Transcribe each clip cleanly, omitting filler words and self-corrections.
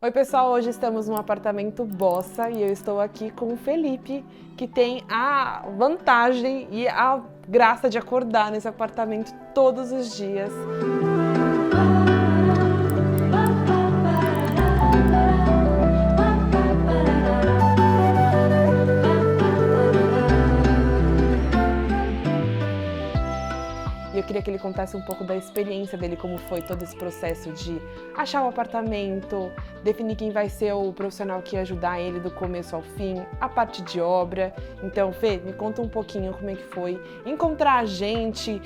Oi pessoal, hoje estamos num apartamento Bossa e eu estou aqui com o Felipe, que tem a vantagem e a graça de acordar nesse apartamento todos os dias. E eu queria que ele contasse um pouco da experiência dele, como foi todo esse processo de achar o apartamento, definir quem vai ser o profissional que ia ajudar ele do começo ao fim, a parte de obra. Então, Fê, me conta um pouquinho como é que foi encontrar a gente,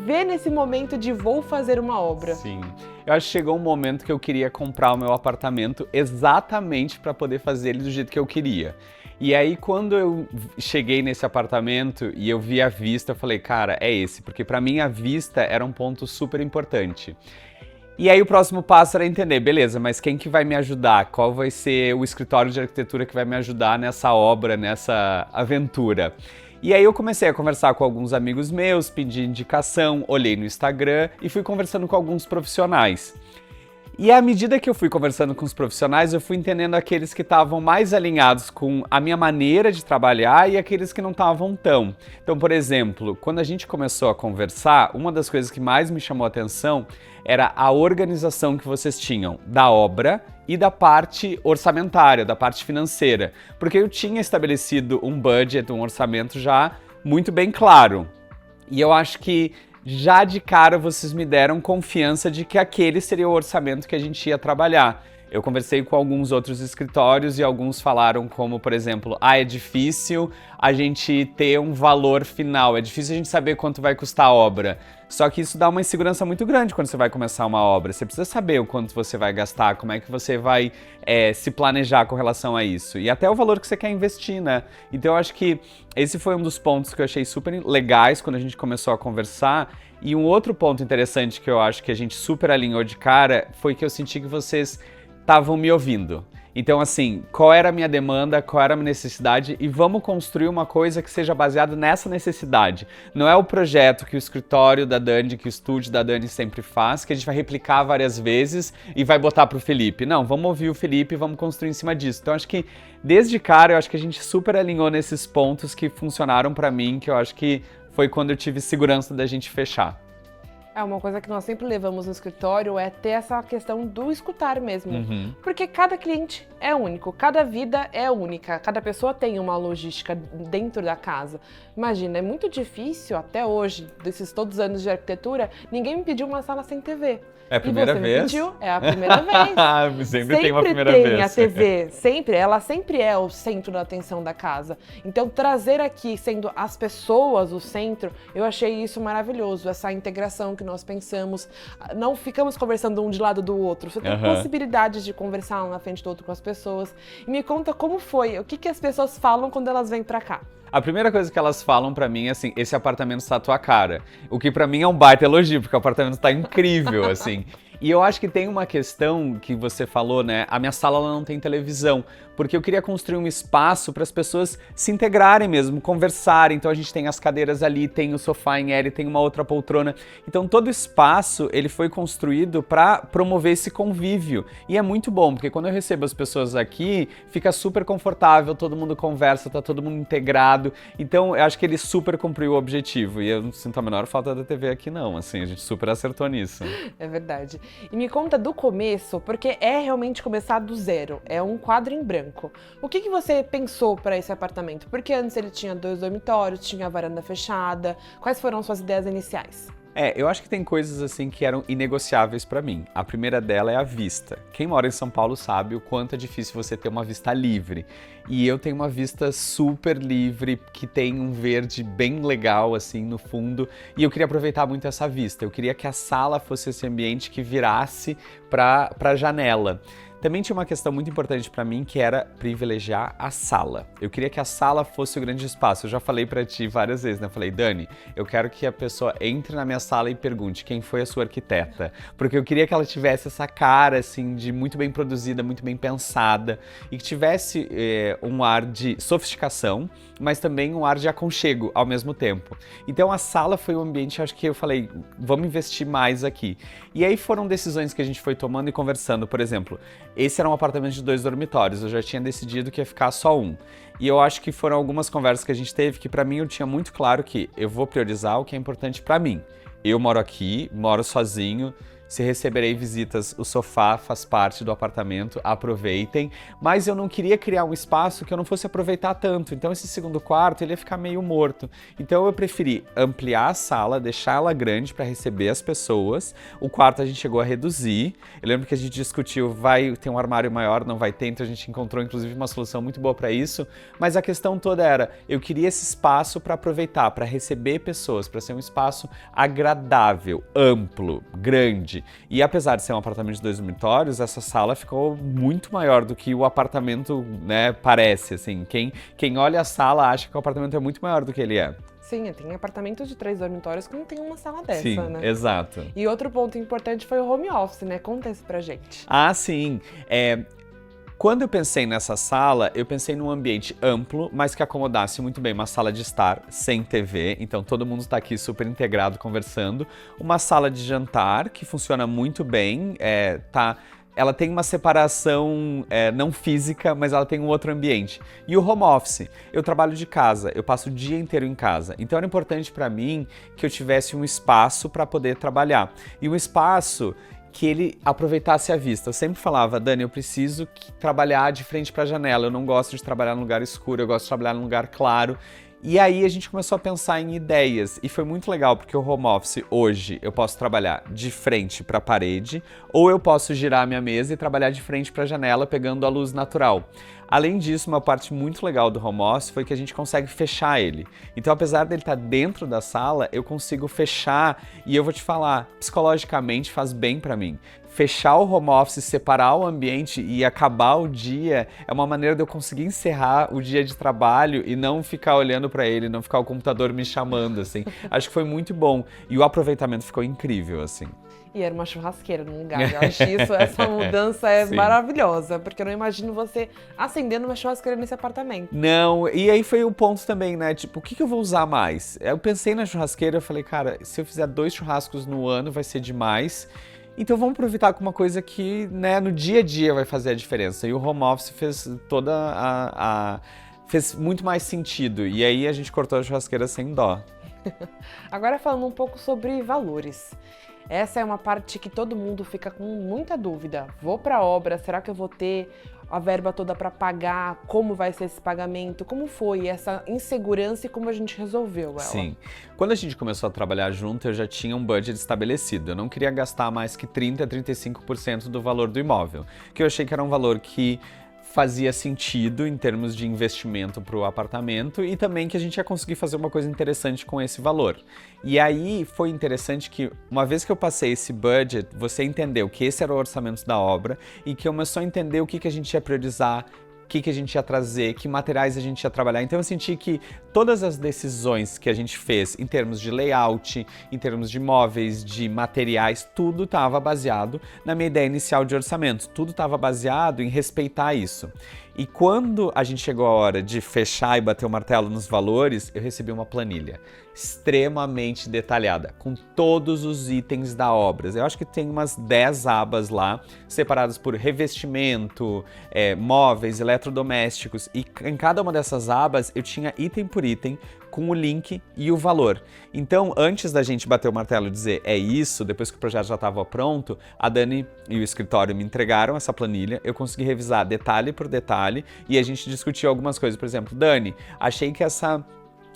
ver nesse momento de vou fazer uma obra. Sim, eu acho que chegou um momento que eu queria comprar o meu apartamento exatamente para poder fazer ele do jeito que eu queria. E aí, quando eu cheguei nesse apartamento e eu vi a vista, eu falei, cara, é esse, porque para mim a vista era um ponto super importante. E aí o próximo passo era entender, beleza, mas quem que vai me ajudar? Qual vai ser o escritório de arquitetura que vai me ajudar nessa obra, nessa aventura? E aí eu comecei a conversar com alguns amigos meus, pedi indicação, olhei no Instagram e fui conversando com alguns profissionais. E à medida que eu fui conversando com os profissionais, eu fui entendendo aqueles que estavam mais alinhados com a minha maneira de trabalhar e aqueles que não estavam tão. Então, por exemplo, quando a gente começou a conversar, uma das coisas que mais me chamou a atenção era a organização que vocês tinham da obra e da parte orçamentária, da parte financeira. Porque eu tinha estabelecido um budget, um orçamento já muito bem claro. E eu acho que já de cara vocês me deram confiança de que aquele seria o orçamento que a gente ia trabalhar. Eu conversei com alguns outros escritórios e alguns falaram como, por exemplo, é difícil a gente ter um valor final, é difícil a gente saber quanto vai custar a obra. Só que isso dá uma insegurança muito grande quando você vai começar uma obra. Você precisa saber o quanto você vai gastar, como é que você vai se planejar com relação a isso. E até o valor que você quer investir, né? Então eu acho que esse foi um dos pontos que eu achei super legais quando a gente começou a conversar. E um outro ponto interessante que eu acho que a gente super alinhou de cara foi que eu senti que vocês estavam me ouvindo. Então, assim, qual era a minha demanda, qual era a minha necessidade e vamos construir uma coisa que seja baseada nessa necessidade. Não é o projeto que o escritório da Dani, que o estúdio da Dani sempre faz, que a gente vai replicar várias vezes e vai botar pro Felipe. Não, vamos ouvir o Felipe e vamos construir em cima disso. Então, acho que desde cara, eu acho que a gente super alinhou nesses pontos que funcionaram pra mim, que eu acho que foi quando eu tive segurança da gente fechar. Uma coisa que nós sempre levamos no escritório é ter essa questão do escutar mesmo. Porque cada cliente é único, cada vida é única, cada pessoa tem uma logística dentro da casa. Imagina, é muito difícil até hoje, desses todos os anos de arquitetura, ninguém me pediu uma sala sem TV. É a primeira vez? Me pediu? É a primeira vez. Sempre tem uma primeira tem vez. A TV, ela sempre é o centro da atenção da casa. Então trazer aqui, sendo as pessoas o centro, eu achei isso maravilhoso, essa integração que nós pensamos. Não ficamos conversando um de lado do outro, você tem possibilidade de conversar um na frente do outro com as pessoas. E me conta como foi, o que as pessoas falam quando elas vêm pra cá. A primeira coisa que elas falam pra mim é assim, esse apartamento está à tua cara. O que pra mim é um baita elogio, porque o apartamento está incrível, assim. E eu acho que tem uma questão que você falou, né? A minha sala ela não tem televisão, porque eu queria construir um espaço para as pessoas se integrarem mesmo, conversarem. Então a gente tem as cadeiras ali, tem o sofá em L, tem uma outra poltrona. Então todo o espaço ele foi construído para promover esse convívio. E é muito bom, porque quando eu recebo as pessoas aqui, fica super confortável, todo mundo conversa, tá todo mundo integrado. Então eu acho que ele super cumpriu o objetivo. E eu não sinto a menor falta da TV aqui não, assim, a gente super acertou nisso. É verdade. E me conta do começo, porque é realmente começar do zero, é um quadro em branco. O que você pensou para esse apartamento? Porque antes ele tinha 2 dormitórios, tinha a varanda fechada. Quais foram suas ideias iniciais? Eu acho que tem coisas assim que eram inegociáveis pra mim. A primeira dela é a vista. Quem mora em São Paulo sabe o quanto é difícil você ter uma vista livre. E eu tenho uma vista super livre, que tem um verde bem legal assim no fundo. E eu queria aproveitar muito essa vista. Eu queria que a sala fosse esse ambiente que virasse pra janela. Também tinha uma questão muito importante para mim, que era privilegiar a sala. Eu queria que a sala fosse o grande espaço. Eu já falei para ti várias vezes, né? Eu falei, Dani, eu quero que a pessoa entre na minha sala e pergunte quem foi a sua arquiteta. Porque eu queria que ela tivesse essa cara, assim, de muito bem produzida, muito bem pensada. E que tivesse um ar de sofisticação, mas também um ar de aconchego ao mesmo tempo. Então a sala foi um ambiente, acho que eu falei, vamos investir mais aqui. E aí foram decisões que a gente foi tomando e conversando. Por exemplo, Esse era um apartamento de 2 dormitórios, eu já tinha decidido que ia ficar só um. E eu acho que foram algumas conversas que a gente teve que pra mim eu tinha muito claro que eu vou priorizar o que é importante pra mim. Eu moro aqui, moro sozinho. Se receberei visitas, o sofá faz parte do apartamento, aproveitem. Mas eu não queria criar um espaço que eu não fosse aproveitar tanto. Então esse segundo quarto ele ia ficar meio morto. Então eu preferi ampliar a sala, deixar ela grande para receber as pessoas. O quarto a gente chegou a reduzir. Eu lembro que a gente discutiu, vai ter um armário maior, não vai ter. Então a gente encontrou inclusive uma solução muito boa para isso. Mas a questão toda era, eu queria esse espaço para aproveitar, para receber pessoas, para ser um espaço agradável, amplo, grande. E apesar de ser um apartamento de 2 dormitórios, essa sala ficou muito maior do que o apartamento, né, parece, assim. Quem olha a sala acha que o apartamento é muito maior do que ele é. Sim, tem apartamentos de 3 dormitórios que não tem uma sala dessa, Sim, né? exato. E outro ponto importante foi o home office, né? Conta isso pra gente. Ah, sim. Quando eu pensei nessa sala, eu pensei num ambiente amplo, mas que acomodasse muito bem uma sala de estar sem TV, então todo mundo está aqui super integrado conversando. Uma sala de jantar que funciona muito bem, ela tem uma separação não física, mas ela tem um outro ambiente. E o home office, eu trabalho de casa, eu passo o dia inteiro em casa. Então era importante para mim que eu tivesse um espaço para poder trabalhar. E um espaço que ele aproveitasse a vista. Eu sempre falava, Dani, eu preciso trabalhar de frente para a janela, eu não gosto de trabalhar num lugar escuro, eu gosto de trabalhar num lugar claro. E aí a gente começou a pensar em ideias e foi muito legal porque o home office hoje eu posso trabalhar de frente para a parede ou eu posso girar a minha mesa e trabalhar de frente para a janela pegando a luz natural. Além disso, uma parte muito legal do home office foi que a gente consegue fechar ele. Então, apesar dele estar dentro da sala, eu consigo fechar e eu vou te falar, psicologicamente faz bem para mim. Fechar o home office, separar o ambiente e acabar o dia é uma maneira de eu conseguir encerrar o dia de trabalho e não ficar olhando para ele, não ficar o computador me chamando, assim. Acho que foi muito bom e o aproveitamento ficou incrível, assim. E era uma churrasqueira no lugar. Eu acho isso, essa mudança é maravilhosa, porque eu não imagino você acendendo uma churrasqueira nesse apartamento. Não, e aí foi o ponto também, né? Tipo, o que eu vou usar mais? Eu pensei na churrasqueira, eu falei, cara, se eu fizer 2 churrascos no ano vai ser demais. Então vamos aproveitar com uma coisa que, né, no dia a dia vai fazer a diferença. E o home office fez fez muito mais sentido. E aí a gente cortou a churrasqueira sem dó. Agora falando um pouco sobre valores. Essa é uma parte que todo mundo fica com muita dúvida. Vou para a obra, será que eu vou ter a verba toda para pagar? Como vai ser esse pagamento? Como foi essa insegurança e como a gente resolveu ela? Sim. Quando a gente começou a trabalhar junto, eu já tinha um budget estabelecido. Eu não queria gastar mais que 30% a 35% do valor do imóvel, que eu achei que era um valor que fazia sentido em termos de investimento para o apartamento e também que a gente ia conseguir fazer uma coisa interessante com esse valor. E aí foi interessante que, uma vez que eu passei esse budget, você entendeu que esse era o orçamento da obra e que começou a entender o que a gente ia priorizar, o que a gente ia trazer, que materiais a gente ia trabalhar. Então eu senti que todas as decisões que a gente fez em termos de layout, em termos de móveis, de materiais, tudo estava baseado na minha ideia inicial de orçamento. Tudo estava baseado em respeitar isso. E quando a gente chegou a hora de fechar e bater o martelo nos valores, eu recebi uma planilha extremamente detalhada, com todos os itens da obra. Eu acho que tem umas 10 abas lá, separadas por revestimento, móveis, eletrodomésticos. E em cada uma dessas abas eu tinha item por item, com o link e o valor. Então, antes da gente bater o martelo e dizer é isso, depois que o projeto já estava pronto, a Dani e o escritório me entregaram essa planilha, eu consegui revisar detalhe por detalhe e a gente discutiu algumas coisas. Por exemplo, Dani, achei que essa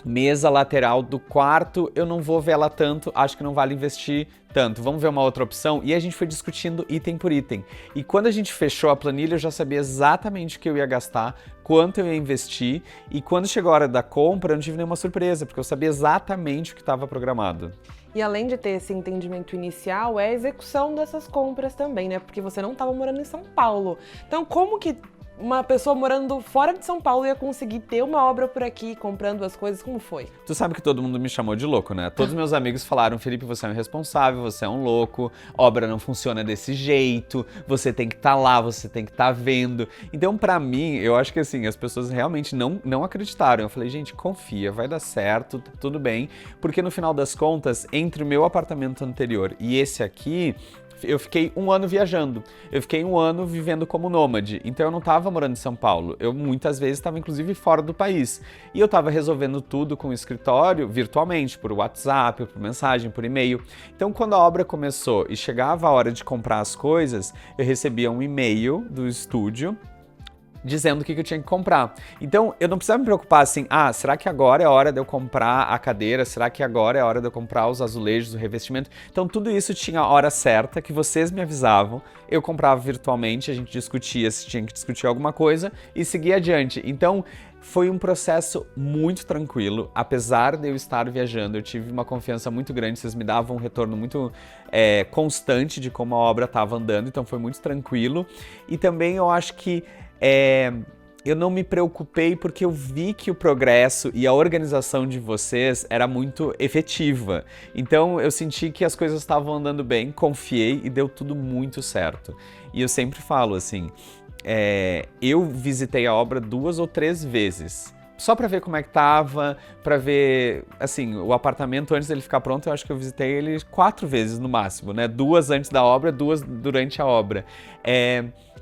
mesa lateral do quarto, eu não vou ver ela tanto, acho que não vale investir tanto, vamos ver uma outra opção? E a gente foi discutindo item por item. E quando a gente fechou a planilha, eu já sabia exatamente o que eu ia gastar, quanto eu ia investir, e quando chegou a hora da compra, eu não tive nenhuma surpresa, porque eu sabia exatamente o que estava programado. E além de ter esse entendimento inicial, é a execução dessas compras também, né? Porque você não estava morando em São Paulo. Então, como que uma pessoa morando fora de São Paulo ia conseguir ter uma obra por aqui, comprando as coisas? Como foi? Tu sabe que todo mundo me chamou de louco, né? Todos meus amigos falaram, Felipe, você é um irresponsável, você é um louco, obra não funciona desse jeito, você tem que estar lá, você tem que estar vendo. Então, pra mim, eu acho que assim, as pessoas realmente não acreditaram. Eu falei, gente, confia, vai dar certo, tá tudo bem. Porque no final das contas, entre o meu apartamento anterior e esse aqui, eu fiquei 1 ano viajando. Eu fiquei 1 ano vivendo como nômade. Então eu não estava morando em São Paulo. Eu muitas vezes estava inclusive fora do país. E eu estava resolvendo tudo com o escritório virtualmente, por WhatsApp, por mensagem, por e-mail. Então quando a obra começou e chegava a hora de comprar as coisas, eu recebia um e-mail do estúdio dizendo o que eu tinha que comprar. Então, eu não precisava me preocupar assim, será que agora é a hora de eu comprar a cadeira? Será que agora é a hora de eu comprar os azulejos, o revestimento? Então, tudo isso tinha a hora certa, que vocês me avisavam, eu comprava virtualmente, a gente discutia se tinha que discutir alguma coisa e seguia adiante. Então, foi um processo muito tranquilo, apesar de eu estar viajando, eu tive uma confiança muito grande, vocês me davam um retorno muito constante de como a obra estava andando, então foi muito tranquilo. E também eu acho que eu não me preocupei porque eu vi que o progresso e a organização de vocês era muito efetiva. Então eu senti que as coisas estavam andando bem, confiei e deu tudo muito certo. E eu sempre falo assim, eu visitei a obra 2 ou 3 vezes. Só para ver como é que tava, para ver, assim, o apartamento antes dele ficar pronto, eu acho que eu visitei ele 4 vezes no máximo, né? 2 antes da obra, 2 durante a obra.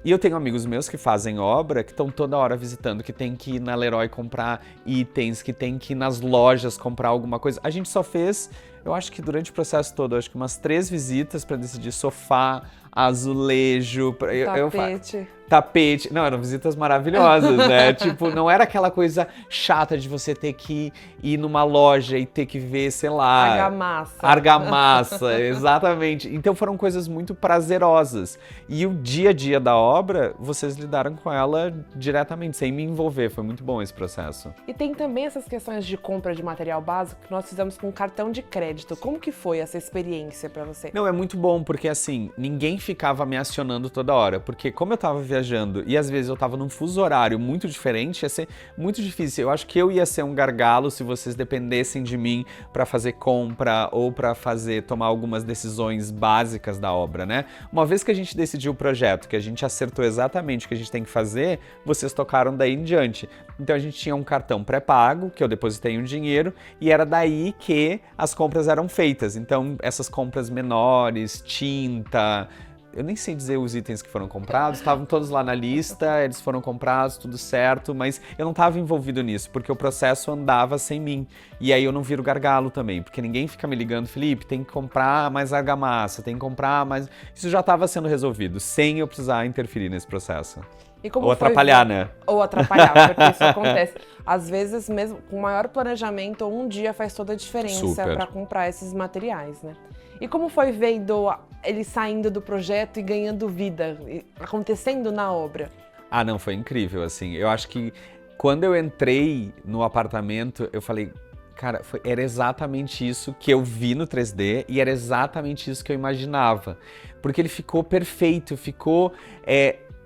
E eu tenho amigos meus que fazem obra, que estão toda hora visitando, que tem que ir na Leroy comprar itens, que tem que ir nas lojas comprar alguma coisa. A gente só fez, eu acho que durante o processo todo, acho que umas 3 visitas para decidir sofá, azulejo, tapete. Não, eram visitas maravilhosas, né? Tipo, não era aquela coisa chata de você ter que ir numa loja e ter que ver, sei lá... Argamassa, exatamente. Então foram coisas muito prazerosas. E o dia a dia da obra, vocês lidaram com ela diretamente, sem me envolver. Foi muito bom esse processo. E tem também essas questões de compra de material básico que nós fizemos com cartão de crédito. Como que foi essa experiência para você? Não, é muito bom, porque assim, ninguém ficava me acionando toda hora. Porque como eu tava viajando e às vezes eu tava num fuso horário muito diferente, ia ser muito difícil. Eu acho que eu ia ser um gargalo se vocês dependessem de mim para fazer compra ou para tomar algumas decisões básicas da obra, né? Uma vez que a gente decidiu o projeto, que a gente acertou exatamente o que a gente tem que fazer, vocês tocaram daí em diante. Então a gente tinha um cartão pré-pago, que eu depositei um dinheiro, e era daí que as compras eram feitas. Então essas compras menores, tinta... Eu nem sei dizer os itens que foram comprados, estavam todos lá na lista, eles foram comprados, tudo certo, mas eu não estava envolvido nisso, porque o processo andava sem mim. E aí eu não viro gargalo também, porque ninguém fica me ligando, Felipe, tem que comprar mais argamassa, tem que comprar mais... Isso já estava sendo resolvido, sem eu precisar interferir nesse processo. Ou atrapalhar, né? Ou atrapalhar, porque isso acontece. Às vezes, mesmo com maior planejamento, um dia faz toda a diferença para comprar esses materiais, né? E como foi vendo ele saindo do projeto e ganhando vida, acontecendo na obra? Não, foi incrível, assim. Eu acho que quando eu entrei no apartamento, eu falei, cara, era exatamente isso que eu vi no 3D e era exatamente isso que eu imaginava. Porque ele ficou perfeito,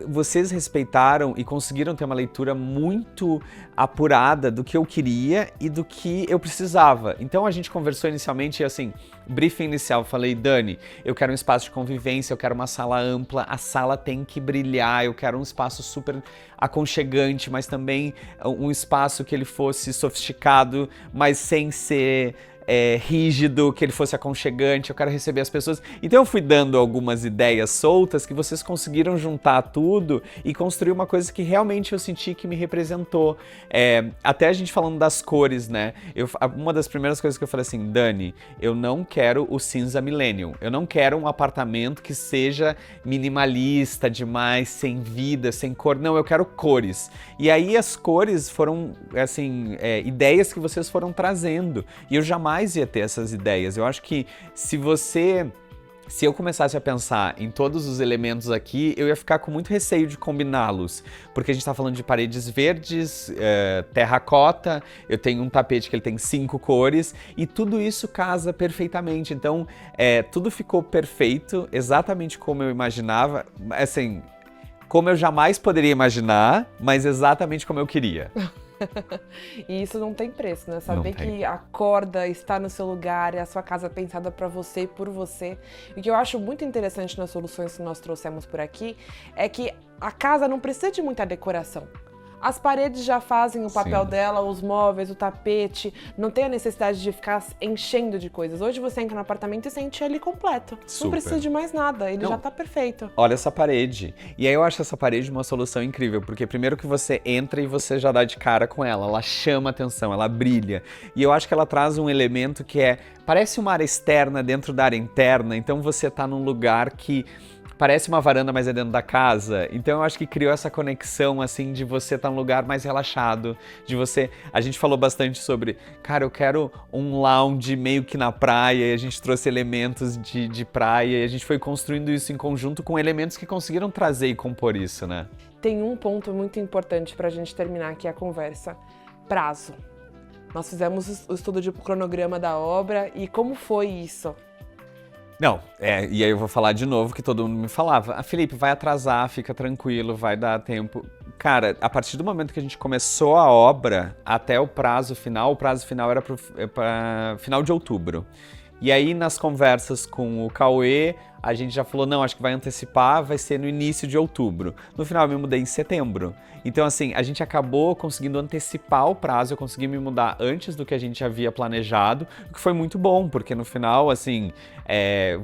vocês respeitaram e conseguiram ter uma leitura muito apurada do que eu queria e do que eu precisava. Então a gente conversou inicialmente, assim, briefing inicial, falei, Dani, eu quero um espaço de convivência, eu quero uma sala ampla, a sala tem que brilhar, eu quero um espaço super aconchegante, mas também um espaço que ele fosse sofisticado, mas sem ser... rígido, que ele fosse aconchegante, eu quero receber as pessoas. Então eu fui dando algumas ideias soltas que vocês conseguiram juntar tudo e construir uma coisa que realmente eu senti que me representou. Até a gente falando das cores, né? Uma das primeiras coisas que eu falei assim, Dani, eu não quero o cinza millennium, eu não quero um apartamento que seja minimalista demais, sem vida, sem cor, não, eu quero cores. E aí as cores foram, assim, ideias que vocês foram trazendo, e eu jamais ia ter essas ideias. Eu acho que se eu começasse a pensar em todos os elementos aqui, eu ia ficar com muito receio de combiná-los, porque a gente tá falando de paredes verdes, terracota, eu tenho um tapete que ele tem 5 cores, e tudo isso casa perfeitamente. Então, tudo ficou perfeito, exatamente como eu imaginava, assim, como eu jamais poderia imaginar, mas exatamente como eu queria. E isso não tem preço, né? Saber que a corda está no seu lugar, é a sua casa pensada para você e por você. E o que eu acho muito interessante nas soluções que nós trouxemos por aqui é que a casa não precisa de muita decoração. As paredes já fazem o papel Sim. dela, os móveis, o tapete, não tem a necessidade de ficar enchendo de coisas. Hoje você entra no apartamento e sente ele completo. Super. Não precisa de mais nada, ele já tá perfeito. Olha essa parede. E aí eu acho essa parede uma solução incrível, porque primeiro que você entra e você já dá de cara com ela chama atenção, ela brilha. E eu acho que ela traz um elemento que parece uma área externa dentro da área interna, então você tá num lugar que parece uma varanda, mas é dentro da casa. Então eu acho que criou essa conexão, assim, de você estar num lugar mais relaxado, de você... A gente falou bastante sobre, cara, eu quero um lounge meio que na praia, e a gente trouxe elementos de praia, e a gente foi construindo isso em conjunto com elementos que conseguiram trazer e compor isso, né? Tem um ponto muito importante pra gente terminar aqui a conversa. Prazo. Nós fizemos o estudo de cronograma da obra e como foi isso? Não, e aí eu vou falar de novo que todo mundo me falava, Felipe, vai atrasar, fica tranquilo, vai dar tempo. Cara, a partir do momento que a gente começou a obra até o prazo final era para final de outubro. E aí nas conversas com o Cauê, a gente já falou, não, acho que vai antecipar, vai ser no início de outubro. No final eu me mudei em setembro. Então assim, a gente acabou conseguindo antecipar o prazo, eu consegui me mudar antes do que a gente havia planejado, o que foi muito bom, porque no final, assim,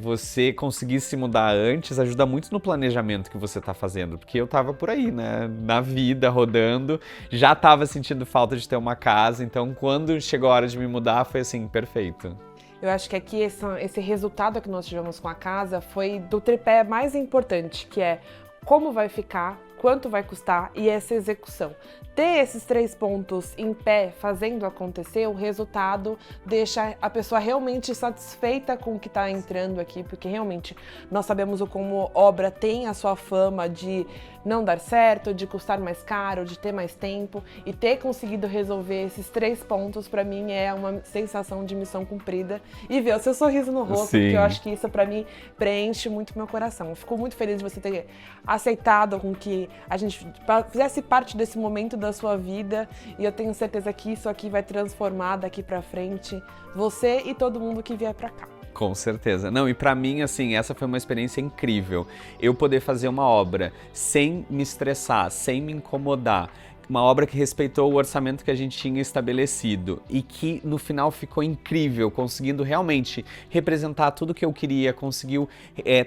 você conseguir se mudar antes ajuda muito no planejamento que você tá fazendo, porque eu tava por aí, né, na vida, rodando, já tava sentindo falta de ter uma casa, então quando chegou a hora de me mudar, foi assim, perfeito. Eu acho que aqui esse resultado que nós tivemos com a casa foi do tripé mais importante, que é como vai ficar, quanto vai custar e essa execução. Ter esses 3 pontos em pé, fazendo acontecer, o resultado deixa a pessoa realmente satisfeita com o que está entrando aqui, porque realmente nós sabemos como obra tem a sua fama de não dar certo, de custar mais caro, de ter mais tempo, e ter conseguido resolver esses 3 pontos, para mim, é uma sensação de missão cumprida. E ver o seu sorriso no rosto, Sim. porque eu acho que isso, para mim, preenche muito meu coração. Eu fico muito feliz de você ter aceitado com que a gente fizesse parte desse momento da sua vida, e eu tenho certeza que isso aqui vai transformar daqui para frente você e todo mundo que vier para cá. Com certeza. Não, e pra mim, assim, essa foi uma experiência incrível. Eu poder fazer uma obra sem me estressar, sem me incomodar. Uma obra que respeitou o orçamento que a gente tinha estabelecido e que no final ficou incrível, conseguindo realmente representar tudo que eu queria, conseguiu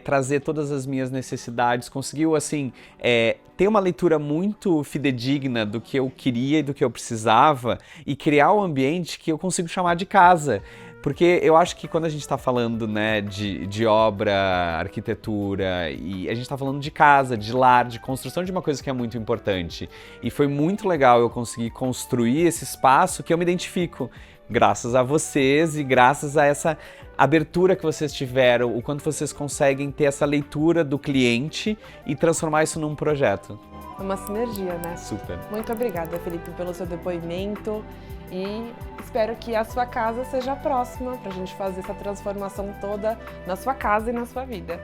trazer todas as minhas necessidades, conseguiu, assim, ter uma leitura muito fidedigna do que eu queria e do que eu precisava e criar um ambiente que eu consigo chamar de casa. Porque eu acho que quando a gente está falando, né, de obra, arquitetura, e a gente está falando de casa, de lar, de construção de uma coisa que é muito importante. E foi muito legal eu conseguir construir esse espaço que eu me identifico, graças a vocês e graças a essa abertura que vocês tiveram, o quanto vocês conseguem ter essa leitura do cliente e transformar isso num projeto. É uma sinergia, né? Super. Muito obrigada, Felipe, pelo seu depoimento e espero que a sua casa seja a próxima para a gente fazer essa transformação toda na sua casa e na sua vida.